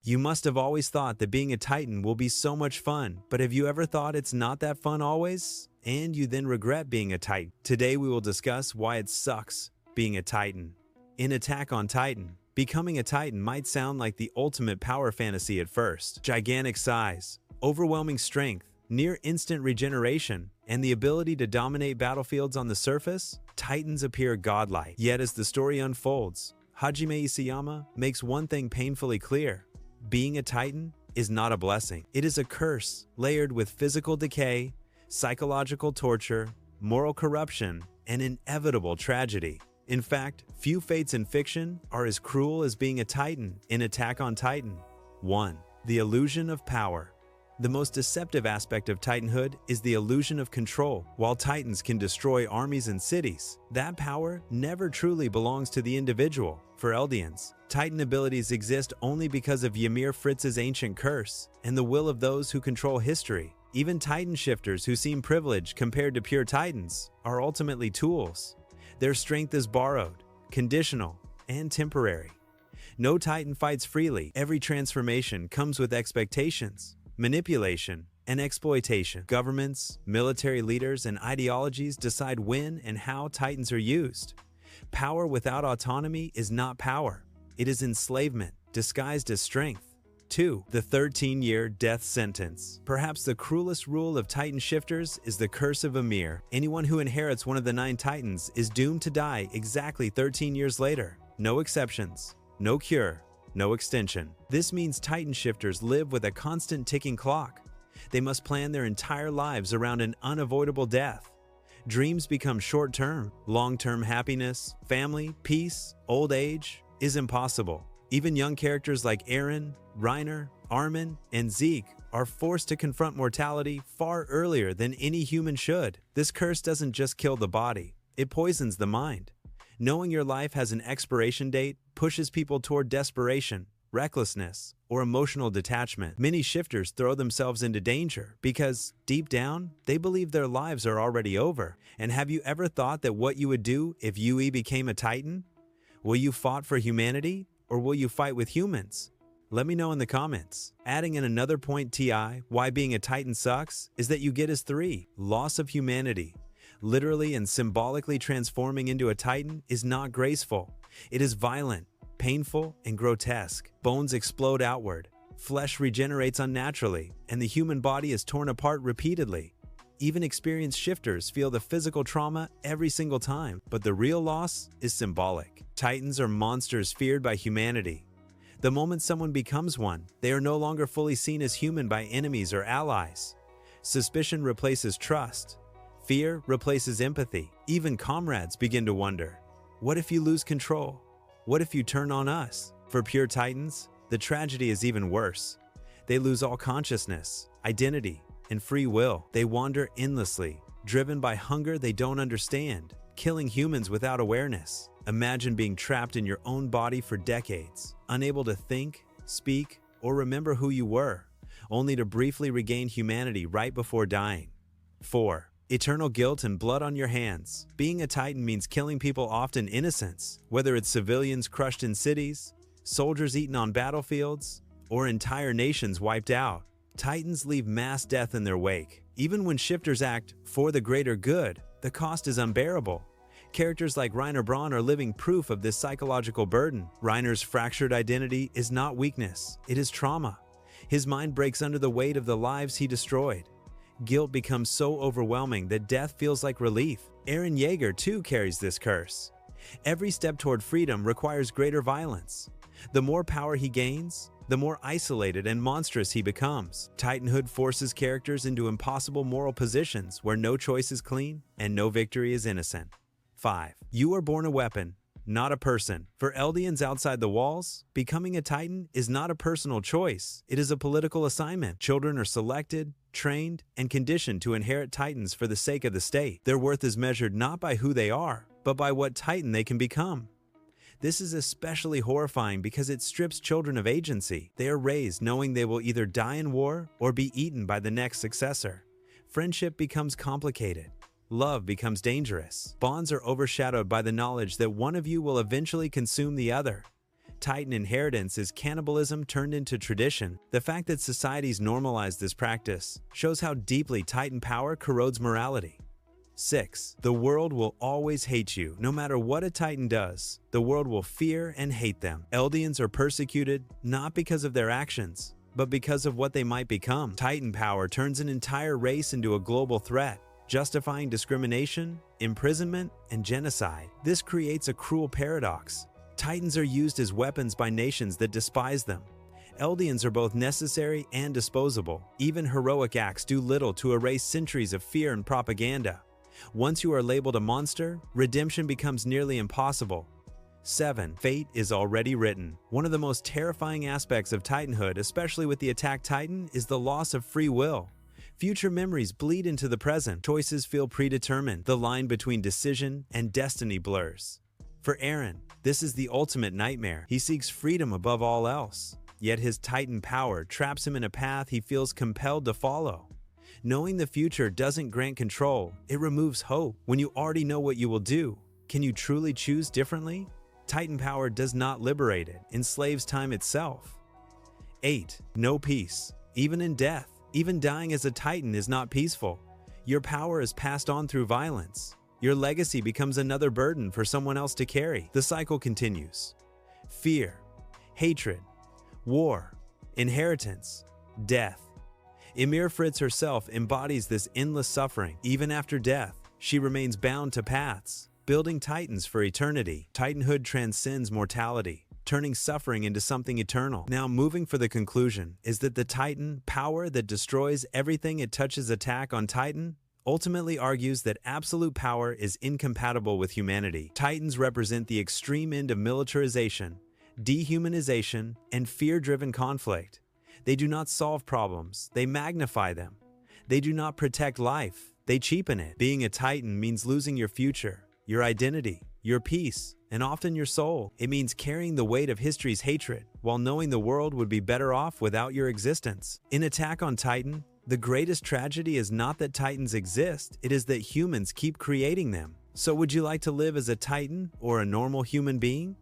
You must have always thought that being a Titan will be so much fun, but have you ever thought it's not that fun always? And you then regret being a Titan. Today we will discuss why it sucks being a Titan. In Attack on Titan, becoming a Titan might sound like the ultimate power fantasy at first. Gigantic size, overwhelming strength, near-instant regeneration, and the ability to dominate battlefields on the surface, Titans appear godlike. Yet as the story unfolds, Hajime Isayama makes one thing painfully clear. Being a Titan is not a blessing. It is a curse layered with physical decay, psychological torture, moral corruption, and inevitable tragedy. In fact, few fates in fiction are as cruel as being a Titan in Attack on Titan. 1. The illusion of power. The most deceptive aspect of Titanhood is the illusion of control. While Titans can destroy armies and cities, that power never truly belongs to the individual. For Eldians, Titan abilities exist only because of Ymir Fritz's ancient curse and the will of those who control history. Even Titan shifters who seem privileged compared to pure Titans are ultimately tools. Their strength is borrowed, conditional, and temporary. No Titan fights freely. Every transformation comes with expectations, manipulation, and exploitation. Governments, military leaders, and ideologies decide when and how Titans are used. Power without autonomy is not power. It is enslavement, disguised as strength. 2. The 13-year death sentence. Perhaps the cruelest rule of Titan shifters is the curse of Ymir. Anyone who inherits one of the 9 Titans is doomed to die exactly 13 years later. No exceptions, no cure, no extension. This means Titan shifters live with a constant ticking clock. They must plan their entire lives around an unavoidable death. Dreams become short-term. Long-term happiness, family, peace, old age is impossible. Even young characters like Eren, Reiner, Armin, and Zeke are forced to confront mortality far earlier than any human should. This curse doesn't just kill the body, it poisons the mind. Knowing your life has an expiration date pushes people toward desperation, recklessness, or emotional detachment. Many shifters throw themselves into danger because, deep down, they believe their lives are already over. And have you ever thought that what you would do if UE became a Titan? Will you fight for humanity, or will you fight with humans? Let me know in the comments. Adding in another point why being a Titan sucks is that you get as 3. Loss of humanity. Literally and symbolically transforming into a Titan is not graceful. It is violent, painful, and grotesque. Bones explode outward, flesh regenerates unnaturally, and the human body is torn apart repeatedly. Even experienced shifters feel the physical trauma every single time, but the real loss is symbolic. Titans are monsters feared by humanity. The moment someone becomes one, they are no longer fully seen as human by enemies or allies. Suspicion replaces trust. Fear replaces empathy. Even comrades begin to wonder, what if you lose control? What if you turn on us? For pure Titans, the tragedy is even worse. They lose all consciousness, identity, and free will. They wander endlessly, driven by hunger they don't understand, killing humans without awareness. Imagine being trapped in your own body for decades, unable to think, speak, or remember who you were, only to briefly regain humanity right before dying. 4. Eternal guilt and blood on your hands. Being a Titan means killing people often innocents, whether it's civilians crushed in cities, soldiers eaten on battlefields, or entire nations wiped out. Titans leave mass death in their wake. Even when shifters act for the greater good, the cost is unbearable. Characters like Reiner Braun are living proof of this psychological burden. Reiner's fractured identity is not weakness, it is trauma. His mind breaks under the weight of the lives he destroyed. Guilt becomes so overwhelming that death feels like relief. Eren Yeager too carries this curse. Every step toward freedom requires greater violence. The more power he gains, the more isolated and monstrous he becomes. Titanhood forces characters into impossible moral positions where no choice is clean and no victory is innocent. 5. You are born a weapon, not a person. For Eldians outside the walls, becoming a Titan is not a personal choice. It is a political assignment. Children are selected, trained, and conditioned to inherit Titans for the sake of the state. Their worth is measured not by who they are, but by what Titan they can become. This is especially horrifying because it strips children of agency. They are raised knowing they will either die in war or be eaten by the next successor. Friendship becomes complicated. Love becomes dangerous. Bonds are overshadowed by the knowledge that one of you will eventually consume the other. Titan inheritance is cannibalism turned into tradition. The fact that societies normalize this practice shows how deeply Titan power corrodes morality. 6. The world will always hate you. No matter what a Titan does, the world will fear and hate them. Eldians are persecuted not because of their actions, but because of what they might become. Titan power turns an entire race into a global threat, justifying discrimination, imprisonment, and genocide. This creates a cruel paradox. Titans are used as weapons by nations that despise them. Eldians are both necessary and disposable. Even heroic acts do little to erase centuries of fear and propaganda. Once you are labeled a monster, redemption becomes nearly impossible. 7. Fate is already written. One of the most terrifying aspects of Titanhood, especially with the attacked Titan, is the loss of free will. Future memories bleed into the present. Choices feel predetermined. The line between decision and destiny blurs. For Eren, this is the ultimate nightmare. He seeks freedom above all else, yet his Titan power traps him in a path he feels compelled to follow. Knowing the future doesn't grant control, it removes hope. When you already know what you will do, can you truly choose differently? Titan power does not liberate, it enslaves time itself. 8. No peace. Even in death, even dying as a Titan is not peaceful. Your power is passed on through violence. Your legacy becomes another burden for someone else to carry. The cycle continues. Fear, hatred, war, inheritance, death. Ymir Fritz herself embodies this endless suffering. Even after death, she remains bound to paths, building Titans for eternity. Titanhood transcends mortality, turning suffering into something eternal. Now, moving for the conclusion is that the Titan, power that destroys everything it touches, attack on Titan, ultimately argues that absolute power is incompatible with humanity. Titans represent the extreme end of militarization, dehumanization, and fear-driven conflict. They do not solve problems, they magnify them. They do not protect life, they cheapen it. Being a Titan means losing your future, your identity, your peace, and often your soul. It means carrying the weight of history's hatred, while knowing the world would be better off without your existence. In Attack on Titan, the greatest tragedy is not that Titans exist, it is that humans keep creating them. So would you like to live as a Titan or a normal human being?